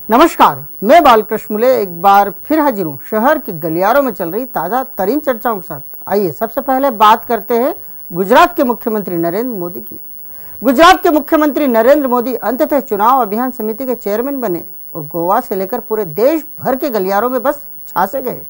नमस्कार, मैं बालकृष्ण मुले एक बार फिर हाजिर हूँ शहर के गलियारों में चल रही ताजा तरीन चर्चाओं के साथ। आइए सबसे पहले बात करते हैं गुजरात के मुख्यमंत्री नरेंद्र मोदी की। गुजरात के मुख्यमंत्री नरेंद्र मोदी अंततः चुनाव अभियान समिति के चेयरमैन बने और गोवा से लेकर पूरे देश भर के गलियारों में बस छासे गए।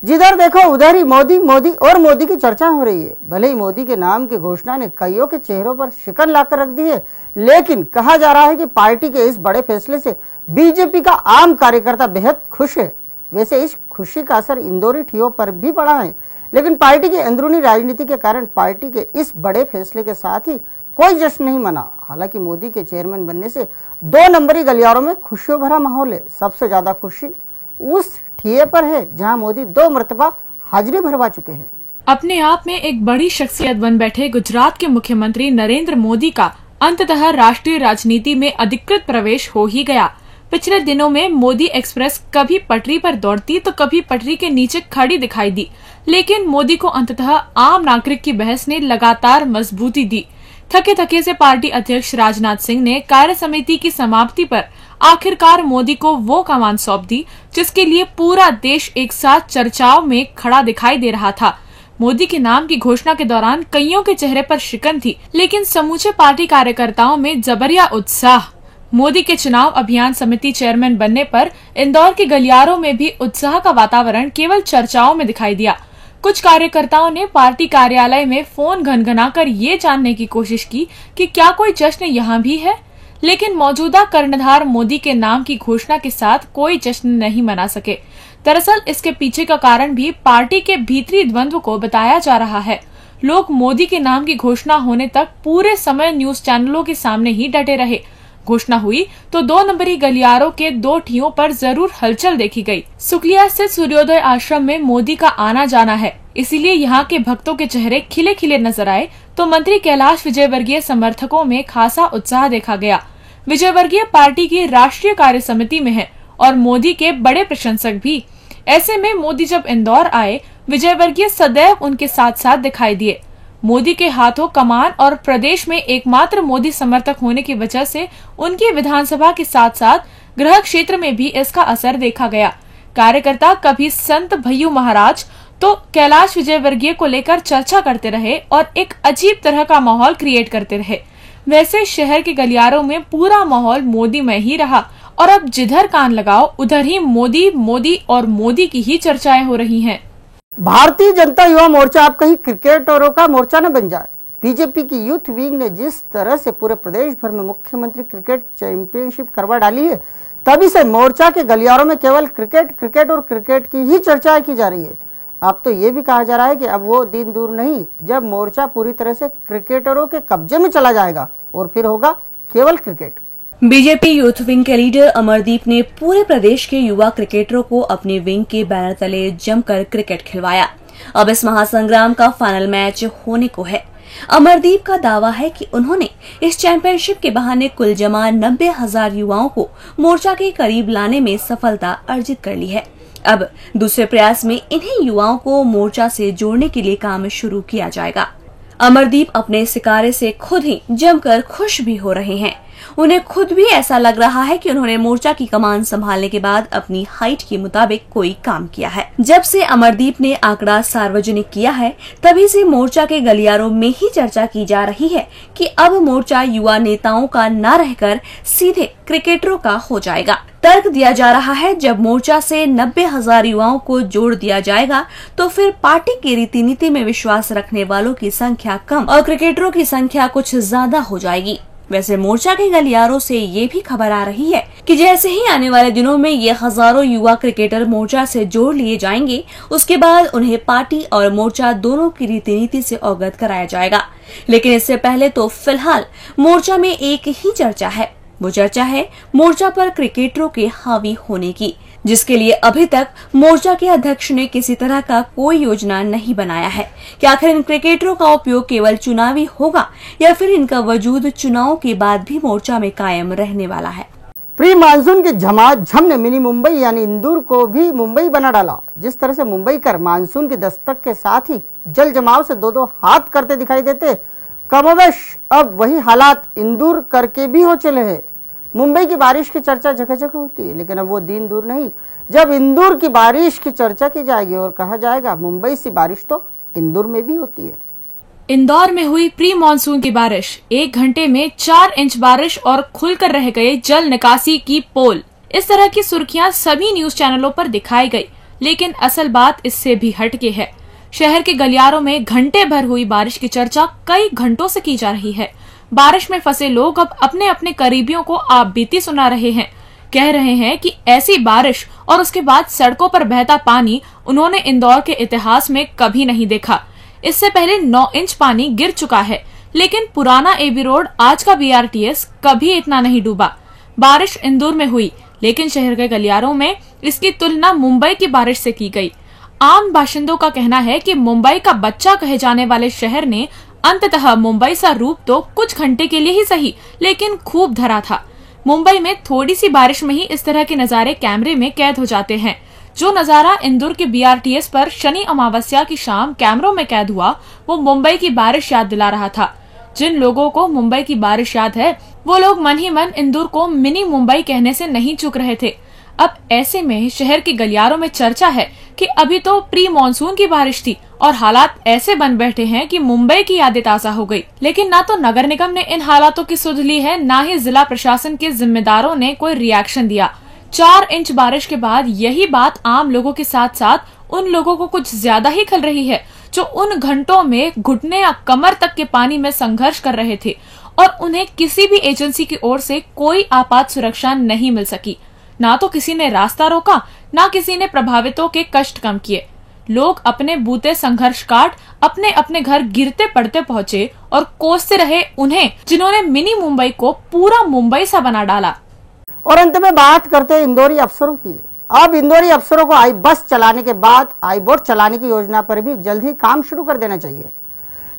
जिधर देखो उधर ही मोदी मोदी और मोदी की चर्चा हो रही है। भले ही मोदी के नाम की घोषणा ने कईयों के चेहरों पर शिकन लाकर रख दी है, लेकिन कहा जा रहा है कि पार्टी के इस बड़े फैसले से बीजेपी का आम कार्यकर्ता बेहद खुश है। वैसे इस खुशी का असर इंदौरी ठियों पर भी पड़ा है, लेकिन पार्टी की अंदरूनी राजनीति के कारण पार्टी के इस बड़े फैसले के साथ ही कोई जश्न नहीं मना। हालांकि मोदी के चेयरमैन बनने से 2 नंबरी गलियारों में खुशियों भरा माहौल है। सबसे ज्यादा खुशी उस ठिये पर है जहां मोदी 2 मरतबा हाजिरी भरवा चुके हैं। अपने आप में एक बड़ी शख्सियत बन बैठे गुजरात के मुख्यमंत्री नरेंद्र मोदी का अंततः राष्ट्रीय राजनीति में अधिकृत प्रवेश हो ही गया। पिछले दिनों में मोदी एक्सप्रेस कभी पटरी पर दौड़ती तो कभी पटरी के नीचे खड़ी दिखाई दी, लेकिन मोदी को अंततः आम नागरिक की बहस ने लगातार मजबूती दी। थके थके से पार्टी अध्यक्ष राजनाथ सिंह ने कार्य समिति की समाप्ति पर आखिरकार मोदी को वो कमान सौंप दी जिसके लिए पूरा देश एक साथ चर्चाओं में खड़ा दिखाई दे रहा था। मोदी के नाम की घोषणा के दौरान कईयों के चेहरे पर शिकन थी, लेकिन समूचे पार्टी कार्यकर्ताओं में जबरिया उत्साह। मोदी के चुनाव अभियान समिति चेयरमैन बनने पर इंदौर के गलियारों में भी उत्साह का वातावरण केवल चर्चाओं में दिखाई दिया। कुछ कार्यकर्ताओं ने पार्टी कार्यालय में फोन घनघनाकर ये जानने की कोशिश की कि क्या कोई जश्न यहाँ भी है, लेकिन मौजूदा कर्णधार मोदी के नाम की घोषणा के साथ कोई जश्न नहीं मना सके। दरअसल इसके पीछे का कारण भी पार्टी के भीतरी द्वंद्व को बताया जा रहा है। लोग मोदी के नाम की घोषणा होने तक पूरे समय न्यूज चैनलों के सामने ही डटे रहे। घोषणा हुई तो 2 नंबरी गलियारों के 2 ठियों पर जरूर हलचल देखी गई। सुकलिया स्थित सूर्योदय आश्रम में मोदी का आना जाना है, इसीलिए यहाँ के भक्तों के चेहरे खिले खिले नजर आए तो मंत्री कैलाश विजयवर्गीय समर्थकों में खासा उत्साह देखा गया। विजयवर्गीय पार्टी की राष्ट्रीय कार्य समिति में है और मोदी के बड़े प्रशंसक भी। ऐसे में मोदी जब इंदौर आए, विजयवर्गीय सदैव उनके साथ साथ दिखाई दिए। मोदी के हाथों कमान और प्रदेश में एकमात्र मोदी समर्थक होने की वजह से उनकी विधानसभा के साथ साथ गृह क्षेत्र में भी इसका असर देखा गया। कार्यकर्ता कभी संत भैयू महाराज तो कैलाश विजयवर्गीय को लेकर चर्चा करते रहे और एक अजीब तरह का माहौल क्रिएट करते रहे। वैसे शहर के गलियारों में पूरा माहौल मोदीमय ही रहा और अब जिधर कान लगाओ उधर ही मोदी मोदी और मोदी की ही चर्चाएं हो रही हैं। भारतीय जनता युवा मोर्चा अब कहीं क्रिकेटरों का मोर्चा न बन जाए। बीजेपी की यूथ विंग ने जिस तरह से पूरे प्रदेश भर में मुख्यमंत्री क्रिकेट चैंपियनशिप करवा डाली है, तभी से मोर्चा के गलियारों में केवल क्रिकेट क्रिकेट और क्रिकेट की ही चर्चाएं की जा रही है। अब तो ये भी कहा जा रहा है कि अब वो दिन दूर नहीं जब मोर्चा पूरी तरह से क्रिकेटरों के कब्जे में चला जाएगा और फिर होगा केवल क्रिकेट। बीजेपी यूथ विंग के लीडर अमरदीप ने पूरे प्रदेश के युवा क्रिकेटरों को अपने विंग के बैनर तले जमकर क्रिकेट खिलवाया। अब इस महासंग्राम का फाइनल मैच होने को है। अमरदीप का दावा है कि उन्होंने इस चैंपियनशिप के बहाने कुल जमा 90,000 युवाओं को मोर्चा के करीब लाने में सफलता अर्जित कर ली है। अब दूसरे प्रयास में इन्हीं युवाओं को मोर्चा से जोड़ने के लिए काम शुरू किया जाएगा। अमरदीप अपने इस कार्य से खुद ही जमकर खुश भी हो रहे हैं। उन्हें खुद भी ऐसा लग रहा है कि उन्होंने मोर्चा की कमान संभालने के बाद अपनी हाइट के मुताबिक कोई काम किया है। जब से अमरदीप ने आंकड़ा सार्वजनिक किया है, तभी से मोर्चा के गलियारों में ही चर्चा की जा रही है कि अब मोर्चा युवा नेताओं का न रहकर सीधे क्रिकेटरों का हो जाएगा। तर्क दिया जा रहा है जब मोर्चा से 90,000 युवाओं को जोड़ दिया जाएगा तो फिर पार्टी की रीति नीति में विश्वास रखने वालों की संख्या कम और क्रिकेटरों की संख्या कुछ ज्यादा हो जाएगी। वैसे मोर्चा के गलियारों से ये भी खबर आ रही है कि जैसे ही आने वाले दिनों में ये हजारों युवा क्रिकेटर मोर्चा से जोड़ लिए जाएंगे, उसके बाद उन्हें पार्टी और मोर्चा दोनों की रीति नीति से अवगत कराया जाएगा। लेकिन इससे पहले तो फिलहाल मोर्चा में एक ही चर्चा है। वो चर्चा है मोर्चा पर क्रिकेटरों के हावी होने की, जिसके लिए अभी तक मोर्चा के अध्यक्ष ने किसी तरह का कोई योजना नहीं बनाया है कि आखिर इन क्रिकेटरों का उपयोग केवल चुनावी होगा या फिर इनका वजूद चुनाव के बाद भी मोर्चा में कायम रहने वाला है। प्री मानसून के झमाझम ने मिनी मुंबई यानी इंदौर को भी मुंबई बना डाला। जिस तरह से मुंबई कर मानसून की दस्तक के साथ ही जल जमाव से 2-2 हाथ करते दिखाई देते, कमोबेश अब वही हालात इंदौर करके भी हो चले हैं। मुंबई की बारिश की चर्चा जगह जगह होती है, लेकिन अब वो दिन दूर नहीं जब इंदौर की बारिश की चर्चा की जाएगी और कहा जाएगा मुंबई सी बारिश तो इंदौर में भी होती है। इंदौर में हुई प्री मानसून की बारिश, 1 घंटे में 4 इंच बारिश और खुलकर रह गए जल निकासी की पोल। इस तरह की सुर्खियां सभी न्यूज चैनलों पर दिखाई गई, लेकिन असल बात इससे भी हटके है। शहर के गलियारों में घंटे भर हुई बारिश की चर्चा कई घंटों से की जा रही है। बारिश में फंसे लोग अब अपने अपने करीबियों को आपबीती सुना रहे हैं। कह रहे हैं कि ऐसी बारिश और उसके बाद सड़कों पर बहता पानी उन्होंने इंदौर के इतिहास में कभी नहीं देखा। इससे पहले 9 इंच पानी गिर चुका है, लेकिन पुराना एबी रोड, आज का BRTS कभी इतना नहीं डूबा। बारिश इंदौर में हुई, लेकिन शहर के गलियारों में इसकी तुलना मुंबई की बारिश से की गई। आम बाशिंदों का कहना है कि मुंबई का बच्चा कहे जाने वाले शहर ने अंततः मुंबई सा रूप तो कुछ घंटे के लिए ही सही, लेकिन खूब धरा था। मुंबई में थोड़ी सी बारिश में ही इस तरह के नजारे कैमरे में कैद हो जाते हैं। जो नजारा इंदौर के BRTS पर शनि अमावस्या की शाम कैमरों में कैद हुआ, वो मुंबई की बारिश याद दिला रहा था। जिन लोगों को मुंबई की बारिश याद है, वो लोग मन ही मन इंदौर को मिनी मुंबई कहने से नहीं चूक रहे थे। अब ऐसे में शहर के गलियारों में चर्चा है कि अभी तो प्री मानसून की बारिश थी और हालात ऐसे बन बैठे हैं कि मुंबई की यादें ताजा हो गई। लेकिन ना तो नगर निगम ने इन हालातों की सुध ली है, ना ही जिला प्रशासन के जिम्मेदारों ने कोई रिएक्शन दिया। 4 इंच बारिश के बाद यही बात आम लोगों के साथ साथ उन लोगों को कुछ ज्यादा ही खल रही है जो उन घंटों में घुटने या कमर तक के पानी में संघर्ष कर रहे थे और उन्हें किसी भी एजेंसी की ओर से कोई आपात सुरक्षा नहीं मिल सकी। ना तो किसी ने रास्ता रोका, ना किसी ने प्रभावितों के कष्ट कम किए। लोग अपने बूते संघर्ष काट अपने अपने घर गिरते पड़ते पहुंचे और कोसते रहे उन्हें जिन्होंने मिनी मुंबई को पूरा मुंबई सा बना डाला। और अंत में बात करते हैं इंदौरी अफसरों की। अब इंदौरी अफसरों को आई बस चलाने के बाद आई बोट चलाने की योजना पर भी जल्द ही काम शुरू कर देना चाहिए।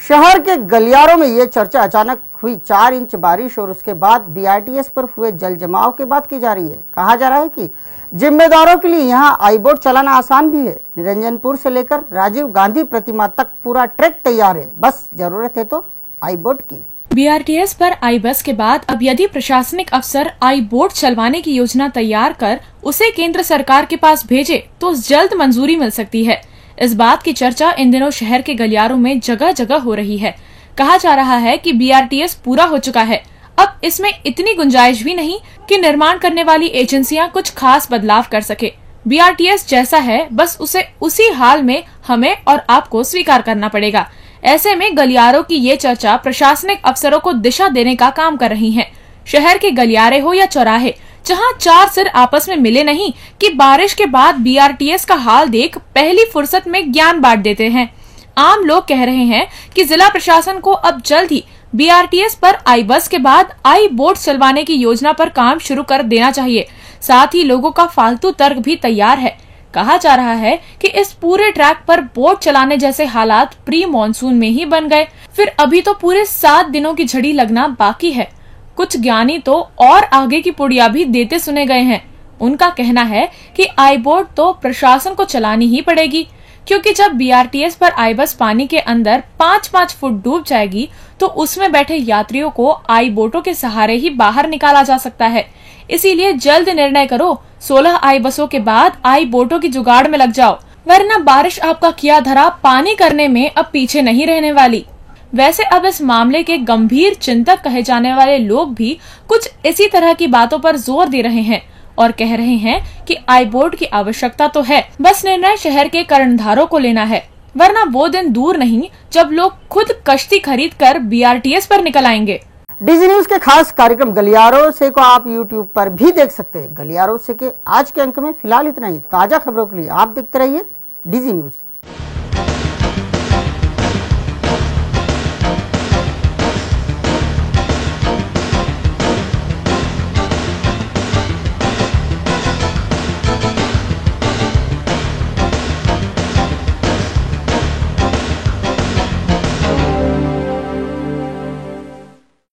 शहर के गलियारों में ये चर्चा अचानक हुई 4 इंच बारिश और उसके बाद BRTS पर हुए जल जमाव के बाद की जा रही है। कहा जा रहा है कि जिम्मेदारों के लिए यहाँ आई बोट चलाना आसान भी है। निरंजनपुर से लेकर राजीव गांधी प्रतिमा तक पूरा ट्रैक तैयार है, बस जरूरत है तो आई बोट की। BRTS पर आई बस के बाद अब यदि प्रशासनिक अफसर आई बोट चलवाने की योजना तैयार कर उसे केंद्र सरकार के पास भेजे तो जल्द मंजूरी मिल सकती है। इस बात की चर्चा इन दिनों शहर के गलियारों में जगह जगह हो रही है। कहा जा रहा है कि BRTS पूरा हो चुका है, अब इसमें इतनी गुंजाइश भी नहीं कि निर्माण करने वाली एजेंसियां कुछ खास बदलाव कर सके। BRTS जैसा है, बस उसे उसी हाल में हमें और आपको स्वीकार करना पड़ेगा। ऐसे में गलियारों की ये चर्चा प्रशासनिक अफसरों को दिशा देने का काम कर रही है। शहर के गलियारे हो या चौराहे, जहां 4 सिर आपस में मिले नहीं कि बारिश के बाद BRTS का हाल देख पहली फुर्सत में ज्ञान बांट देते हैं। आम लोग कह रहे हैं कि जिला प्रशासन को अब जल्द ही BRTS पर आई बस के बाद आई बोट चलवाने की योजना पर काम शुरू कर देना चाहिए। साथ ही लोगों का फालतू तर्क भी तैयार है। कहा जा रहा है कि इस पूरे ट्रैक पर बोट चलाने जैसे हालात प्री मॉनसून में ही बन गए, फिर अभी तो पूरे 7 दिनों की झड़ी लगना बाकी है। कुछ ज्ञानी तो और आगे की पुड़िया भी देते सुने गए हैं। उनका कहना है कि आई बोट तो प्रशासन को चलानी ही पड़ेगी, क्योंकि जब BRTS पर आई बस पानी के अंदर 5-5 फुट डूब जाएगी तो उसमें बैठे यात्रियों को आई बोटों के सहारे ही बाहर निकाला जा सकता है। इसीलिए जल्द निर्णय करो, 16 आई बसों के बाद आई बोटों की जुगाड़ में लग जाओ, वरना बारिश आपका किया धरा पानी करने में अब पीछे नहीं रहने वाली। वैसे अब इस मामले के गंभीर चिंतक कहे जाने वाले लोग भी कुछ इसी तरह की बातों पर जोर दे रहे हैं और कह रहे हैं कि आई बोट की आवश्यकता तो है, बस निर्णय शहर के कर्णधारों को लेना है, वरना वो दिन दूर नहीं जब लोग खुद कश्ती खरीद कर BRTS पर निकल आएंगे। डीजी न्यूज के खास कार्यक्रम गलियारों से को आप YouTube पर भी देख सकते हैं। गलियारों से के आज के अंक में फिलहाल इतना ही। ताजा खबरों के लिए आप देखते रहिए डीजी न्यूज।